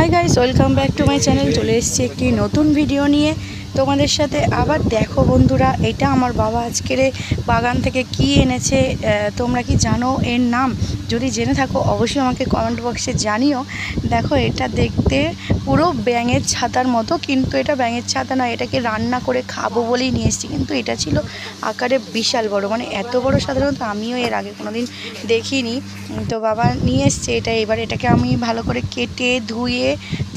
High guys welcome back to my channel चले एसेছি একটি নতুন ভিডিও নিয়ে তোমাদের সাথে আবার দেখো বন্ধুরা এটা আমার বাবা আজকের বাগান থেকে কি এনেছে তোমরা কি জানো এর নাম যদি জেনে থাকো অবশ্যই আমাকে কমেন্ট বক্সে জানিও। দেখো এটা দেখতে পুরো ব্যাঙের ছাতার মতো, কিন্তু এটা ব্যাঙের ছাতা নয়, এটাকে রান্না করে খাবো বলেই নিয়ে এসেছি। কিন্তু এটা ছিল আকারে বিশাল বড়, মানে এত বড় সাধারণত আমিও এর আগে কোনোদিন দেখিনি। তো বাবা নিয়ে এসছে এটা, এবার এটাকে আমি ভালো করে কেটে ধুয়ে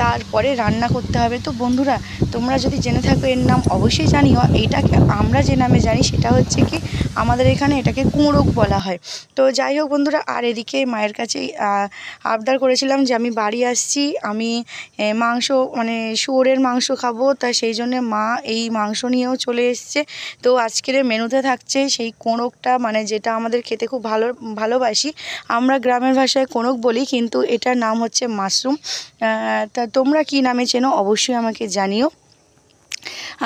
তারপরে রান্না করতে হবে। তো বন্ধুরা তোমরা যদি জেনে থাকো এর নাম অবশ্যই জানিও। এইটাকে আমরা যে নামে জানি সেটা হচ্ছে কি আমাদের এখানে এটাকে কুমড়োক বলা হয়। তো যাই হোক বন্ধুরা, আর এদিকে মায়ের কাছে আবদার করেছিলাম যে আমি বাড়ি আসছি, আমি মাংস মানে শুয়োরের মাংস খাবো, তা সেই জন্যে মা এই মাংস নিয়েও চলে এসছে। তো আজকের মেনুতে থাকছে সেই কোনকটা, মানে যেটা আমাদের খেতে খুব ভালোবাসি। আমরা গ্রামের ভাষায় কোনক বলি, কিন্তু এটার নাম হচ্ছে মাশরুম। তা তোমরা কি নামে চেনো অবশ্যই আমাকে জানিও।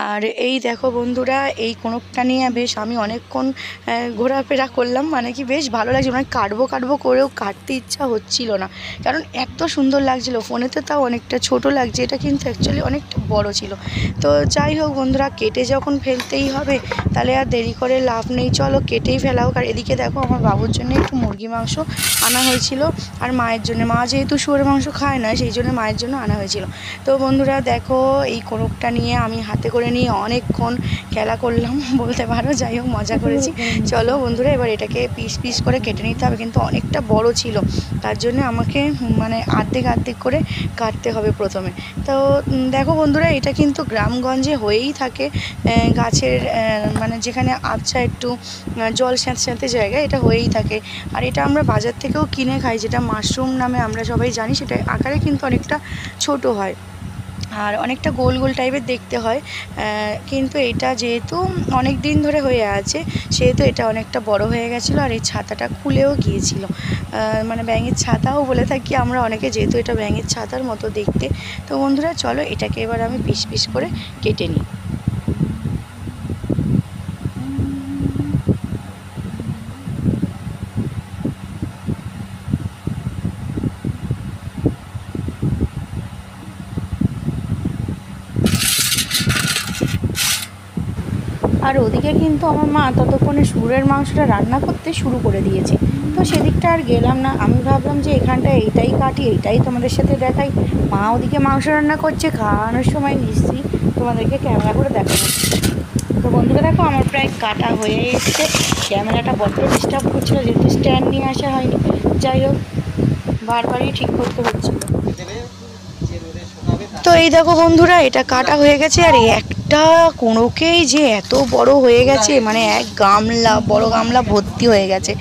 আর এই দেখো বন্ধুরা, এই কোনকটা নিয়ে বেশ আমি অনেকক্ষণ ঘোরাফেরা করলাম, মানে কি বেশ ভালো লাগছে, মানে কাটবো করেও কাটতে ইচ্ছা হচ্ছিল না, কারণ এত সুন্দর লাগছিল। ফোনেতে তাও অনেকটা ছোট লাগছে, এটা কিন্তু অ্যাকচুয়ালি অনেকটা বড় ছিল। তো যাই হোক বন্ধুরা, কেটে যখন ফেলতেই হবে তাহলে আর দেরি করে লাভ নেই, চলো কেটেই ফেলা হোক। আর এদিকে দেখো আমার বাবুর জন্য একটু মুরগি মাংস আনা হয়েছিল, আর মায়ের জন্য, মা যেহেতু শুয়োরের মাংস খায় না সেই জন্য মায়ের জন্য আনা হয়েছিল। তো বন্ধুরা দেখো এই কোনকটা নিয়ে আমি হাতে করে নিয়ে অনেকক্ষণ খেলা করলাম বলতে পারো, যাই হোক মজা করেছি। চলো বন্ধুরা এবার এটাকে পিস পিস করে কেটে নিতে হবে, কিন্তু অনেকটা বড় ছিল তার জন্য আমাকে মানে আর্ধেক করে কাটতে হবে প্রথমে। তো দেখো বন্ধুরা এটা কিন্তু গ্রামগঞ্জে হয়েই থাকে, গাছের মানে যেখানে আবছা একটু জল স্যাঁতস্যাঁতে জায়গা এটা হয়েই থাকে। আর এটা আমরা বাজার থেকেও কিনে খাই, যেটা মাশরুম নামে আমরা সবাই জানি, সেটা আকারে কিন্তু অনেকটা ছোট হয় আর অনেকটা গোল গোল টাইপের দেখতে হয়। কিন্তু এটা যেহেতু অনেক দিন ধরে হয়ে আছে সেহেতু এটা অনেকটা বড় হয়ে গেছিলো, আর এই ছাতাটা খুলেও গিয়েছিল, মানে ব্যাঙের ছাতাও বলে থাকি আমরা অনেকে, যেহেতু এটা ব্যাঙের ছাতার মতো দেখতে। তো বন্ধুরা চলো এটাকে এবার আমি পিস পিস করে কেটে নিই। আর ওদিকে কিন্তু আমার মা ততক্ষণে শুয়োরের মাংসটা রান্না করতে শুরু করে দিয়েছে। তো সেদিকটা আর গেলাম না, আমি ভাবলাম যে এখানটা এইটাই কাটি, এইটাই তোমাদের সাথে দেখাই। মা ওদিকে মাংস রান্না করছে, খাওয়ানোর সময় নিশ্চয়ই তোমাদেরকে ক্যামেরা করে দেখাবো। তো বন্ধুরা দেখো আমার প্রায় কাটা হয়ে এসছে, ক্যামেরাটা বড্ড ডিস্টার্ব করছিলো যেহেতু স্ট্যান্ড নিয়ে আসা হয়নি। যাই হোক বারবারই ঠিক করতে হচ্ছিলো। তো এই দেখো বন্ধুরা এটা কাটা হয়ে গেছে, আর একটা কোনকেই যে এত বড় হয়ে গেছে, মানে এক গামলা বড় গামলা ভর্তি হয়ে গেছে।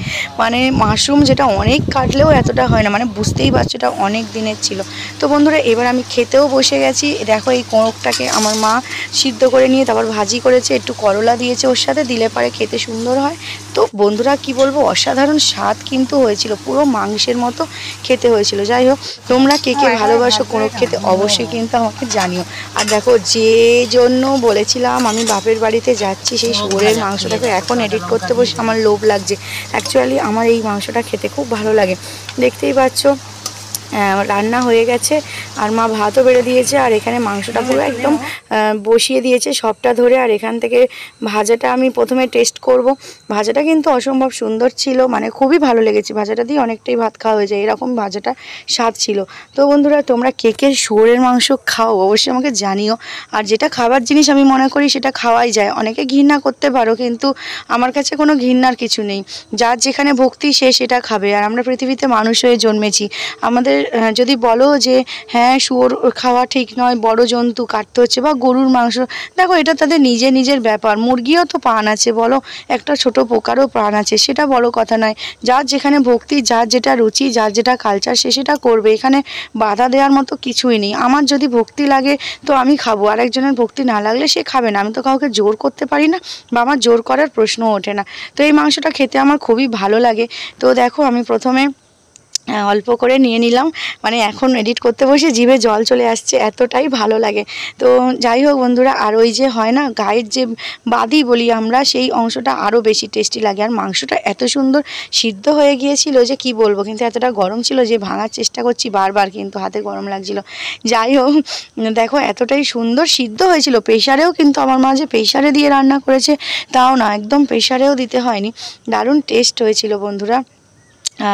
মানে মাশরুম যেটা অনেক কাটলেও এতটা হয় না, মানে বুঝতেই পারছো এটা অনেক দিনের ছিল। তো বন্ধুরা এবার আমি খেতেও বসে গেছি। দেখো এই কোনকটাকে আমার মা সিদ্ধ করে নিয়ে তারপর ভাজি করেছে, একটু করলা দিয়েছে ওর সাথে, দিলে পরে খেতে সুন্দর হয়। তো বন্ধুরা কি বলবো, অসাধারণ স্বাদ কিন্তু হয়েছিল, পুরো মাংসের মতো খেতে হয়েছিল। যাই হোক তোমরা কে কে ভালোবাসো কোনক খেতে অবশ্যই কিন্তু আমাকে জানিও। আর দেখো যে জন্য বলেছিলাম আমি বাপের বাড়িতে যাচ্ছি, সেই শুয়োরের মাংসটাকে এখন এডিট করতে বসে আমার লোভ লাগছে। অ্যাকচুয়ালি আমার এই মাংসটা খেতে খুব ভালো লাগে, দেখতেই পাচ্ছ রান্না হয়ে গেছে, আর মা ভাতও বেড়ে দিয়েছে, আর এখানে মাংসটা পুরো একদম বসিয়ে দিয়েছে সবটা ধরে। আর এখান থেকে ভাজাটা আমি প্রথমে টেস্ট করব। ভাজাটা কিন্তু অসম্ভব সুন্দর ছিল, মানে খুবই ভালো লেগেছে, ভাজাটা দিয়ে অনেকটাই ভাত খাওয়া হয়ে যায়, এরকম ভাজাটা স্বাদ ছিল। তো বন্ধুরা তোমরা কে কে শুয়োরের মাংস খাও অবশ্যই আমাকে জানিও। আর যেটা খাবার জিনিস আমি মনে করি সেটা খাওয়াই যায়, অনেকে ঘৃণা করতে পারো, কিন্তু আমার কাছে কোনো ঘৃণার কিছু নেই। যার যেখানে ভক্তি সে সেটা খাবে। আর আমরা পৃথিবীতে মানুষ হয়ে জন্মেছি, আমাদের যদি বলো যে হ্যাঁ শুয়োর খাওয়া ঠিক নয়, বড় জন্তু কাটতে হচ্ছে, বা গরুর মাংস, দেখো এটা তাদের নিজের ব্যাপার। মুরগিও তো প্রাণ আছে বলো, একটা ছোট পোকারও প্রাণ আছে, সেটা বড় কথা নয়। যার যেখানে ভক্তি, যার যেটা রুচি, যার যেটা কালচার সে সেটা করবে, এখানে বাধা দেওয়ার মতো কিছুই নেই। আমার যদি ভক্তি লাগে তো আমি খাবো, আর একজনের ভক্তি না লাগলে সে খাবে না। আমি তো কাউকে জোর করতে পারি না, বা আমার জোর করার প্রশ্নও ওঠে না। তো এই মাংসটা খেতে আমার খুবই ভালো লাগে। তো দেখো আমি প্রথমে অল্প করে নিয়ে নিলাম, মানে এখন এডিট করতে বসে জিভে জল চলে আসছে, এতটাই ভালো লাগে। তো যাই হোক বন্ধুরা, আর ওই যে হয় না গায়ের যে বাদি বলি আমরা, সেই অংশটা আরও বেশি টেস্টি লাগে। আর মাংসটা এত সুন্দর সিদ্ধ হয়ে গিয়েছিল যে কি বলবো, কিন্তু এতটা গরম ছিল যে ভাঙার চেষ্টা করছি বারবার, কিন্তু হাতে গরম লাগছিল। যাই হোক দেখো এতটাই সুন্দর সিদ্ধ হয়েছিল। প্রেশারেও কিন্তু আমার মা যে প্রেশারে দিয়ে রান্না করেছে তাও না, একদম প্রেশারেও দিতে হয়নি, দারুণ টেস্ট হয়েছিল বন্ধুরা।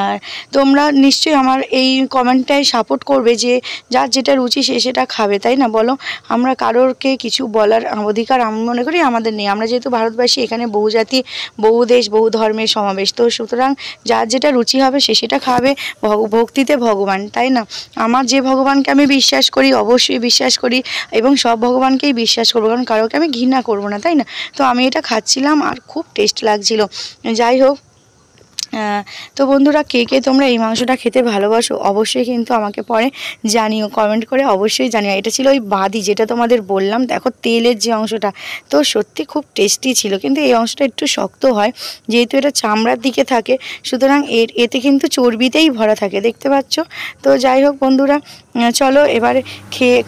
আর তোমরা নিশ্চয়ই আমার এই কমেন্টটায় সাপোর্ট করবে যে যার যেটা রুচি সে সেটা খাবে, তাই না বলো? আমরা কারোরকে কিছু বলার অধিকার আমি মনে করি আমাদের নেই। আমরা যেহেতু ভারতবাসী, এখানে বহু জাতি, বহু দেশ, বহু ধর্মের সমাবেশ, তো সুতরাং যার যেটা রুচি হবে সে সেটা খাবে। ভক্তিতে ভগবান, তাই না? আমার যে ভগবানকে আমি বিশ্বাস করি, অবশ্যই বিশ্বাস করি, এবং সব ভগবানকেই বিশ্বাস করবো, কারণ কারোকে আমি ঘৃণা করবো না, তাই না? তো আমি এটা খাচ্ছিলাম আর খুব টেস্ট লাগছিল। যাই হোক, তো বন্ধুরা কে কে তোমরা এই মাংসটা খেতে ভালোবাসো অবশ্যই কিন্তু আমাকে পরে জানিও, কমেন্ট করে অবশ্যই জানিও। এটা ছিল ওই বাদি, যেটা তোমাদের বললাম। দেখো তেলের যে অংশটা, তো সত্যি খুব টেস্টি ছিল, কিন্তু এই অংশটা একটু শক্ত হয় যেহেতু এটা চামড়ার দিকে থাকে, সুতরাং এতে কিন্তু চর্বিতেই ভরা থাকে, দেখতে পাচ্ছ। তো যাই হোক বন্ধুরা, চলো এবারে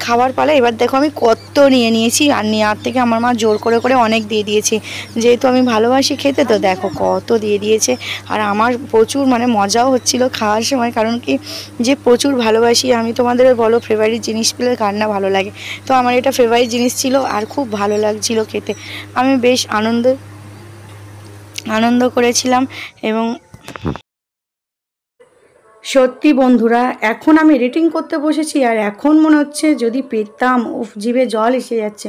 খাওয়ার পালা। এবার দেখো আমি কত নিয়ে নিয়েছি, আর নেওয়ার থেকে আমার মা জোর করে করে অনেক দিয়ে দিয়েছে, যেহেতু আমি ভালোবাসি খেতে, তো দেখো কত দিয়ে দিয়েছে। আর আমার প্রচুর মানে মজাও হচ্ছিল খাওয়ার সময়, কারণ কি যে প্রচুর ভালোবাসি আমি। তোমাদের বলো ফেভারিট জিনিস পেলে কার না ভালো লাগে, তো আমার এটা ফেভারিট জিনিস ছিল আর খুব ভালো লাগছিল খেতে। আমি বেশ আনন্দ করেছিলাম। এবং সত্যি বন্ধুরা, এখন আমি এডিটিং করতে বসেছি আর এখন মনে হচ্ছে যদি পেতাম, উফ জিভে জল এসে যাচ্ছে।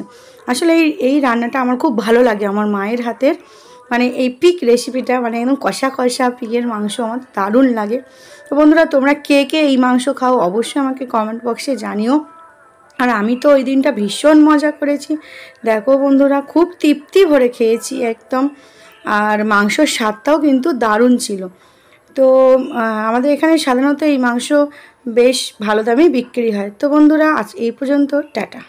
আসলে এই রান্নাটা আমার খুব ভালো লাগে, আমার মায়ের হাতের, মানে এই পিক রেসিপিটা, মানে একদম কষা কষা পিকের মাংস আমার দারুণ লাগে। তো বন্ধুরা তোমরা কে কে এই মাংস খাও অবশ্যই আমাকে কমেন্ট বক্সে জানিও। আর আমি তো ওই দিনটা ভীষণ মজা করেছি, দেখো বন্ধুরা খুব তৃপ্তি ভরে খেয়েছি একদম। আর মাংসর স্বাদটাও কিন্তু দারুণ ছিল। তো আমাদের এখানে সাধারণত এই মাংস বেশ ভালো দামেই বিক্রি হয়। তো বন্ধুরা আজ এই পর্যন্ত, টাটা।